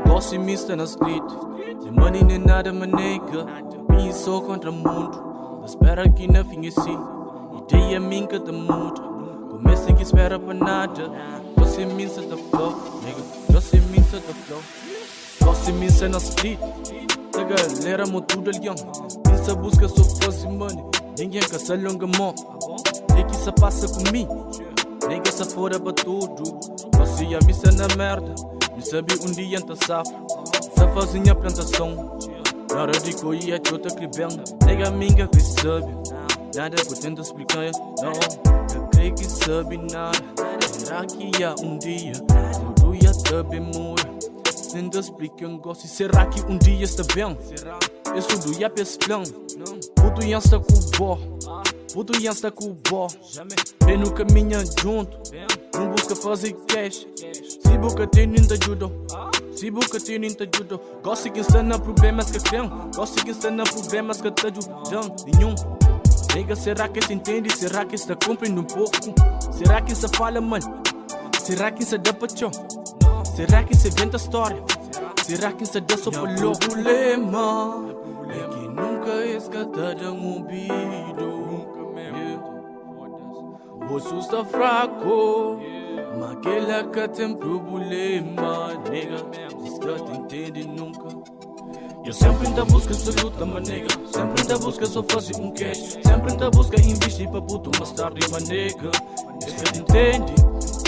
Gosto me está na street, de money nem nada me nega. Me sou contra o mundo, espera que não fim assim. Ideia minha que te muda, começa que espera para nada. Gosto me está da flow, nigga. Gosto me está da flow. Gosto me está na street, a galera mo tudo alião. Pensa busca só fosse money, ninguém que se alonga mó. E que se passa comigo, nigga se fora para tudo. Gosto a missa na merda. Me sabe dia anta safra, sozinha plantação. Na hora de colher a chota cribendo, nega minha que sabe. Nada que eu tento explicar, não. Eu creio que sabe nada. Será que há dia tudo ia saber morrer? Tento explicar um gosto. Será que dia está bem? Isso do ia para esse plano. Puto ia estar com o bó, puto ia estar com o bó. Vem no caminho junto, não busca fazer cash. Se busca ter nem te ajuda, se busca ter nem te ajuda. Gosto que está na problemas que tem, gosto que está na problemas que te ajudam. Nenhum. Nega, será que se entende? Será que está cumprindo um pouco? Será que se fala, mano? Será que se dá para tchau? Será que se inventa história? Será que se dá só para louco? O problema é que nunca escata um ouvido. O osso está fraco, mas aquela que tem problema, nega, diz que te entende nunca. Eu sempre ainda busco essa luta, mas nega, sempre ainda busco só fazer cash. Sempre ainda busco investir para puto mais tarde, mas nega, diz que te entende.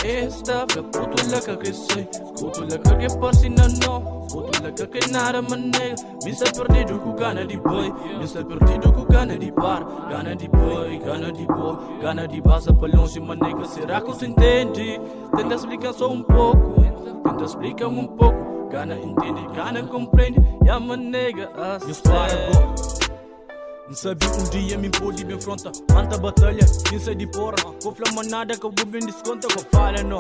Esta é puto lá que crescei, puto lá que passe na não, puto lá que nada, mas nega. Me está perdido com gana de boi, me está perdido com gana de bar. Gana de boi, gana de boi, gana de base para longe, mas nega, será que você entende? Tenta explicar só um pouco, tenta explicar um pouco. Gana entende, gana compreende, e a manega assim. Não sabia dia me pôde me enfrentar. Anta batalha, quem sai de porra. Vou flama nada que eu vou bem desconta. Que fala não,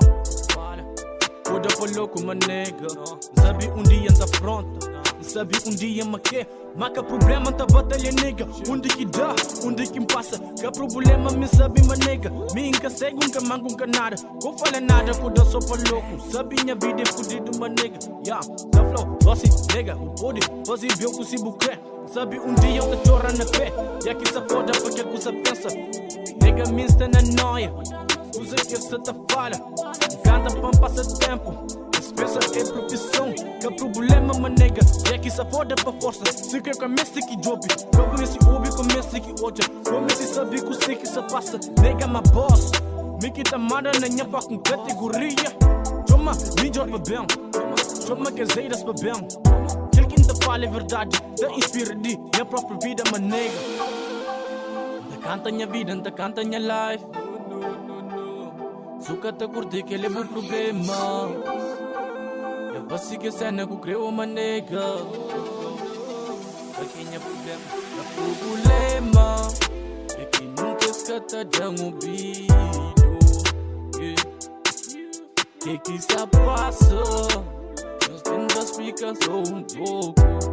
foda para louco manega. Não sabia dia anta pronta. Não sabia dia me quer. Mas que problema anta batalha nega. Onde que dá, onde que passa. Que problema me sabe manega. Me nunca segue, nunca mango, nunca nada. Que fala nada, que dá só para louco. Sabe minha vida é fodido manega. Ya, da flow, doce, nega. O pode fazer ver o que se buquê. Sabe dia eu te chora na pé. E aqui se foda porque a coisa pensa. Nega me está na noia. Usa que essa te fala. Canta para passar tempo. Pensa é profissão. Que problema manega. E aqui se foda para força. Se quer começa que job. Eu conheço o começa que odia. Comece a saber que o sei que se passa. Nega my boss. Me que tá manda na minha fucking categoria. Chama, me joga bem. Chama caseiras para bem. Quem te fala é verdade, te inspira de minha própria vida, manega. Te canta minha vida, te canta minha life. Suca te curte que ele é meu problema. Eu vou seguir cena que eu creo, manega. Aqui minha problema, o problema é que nunca escata de ouvido. Que se passa? Tenta explicar só pouco.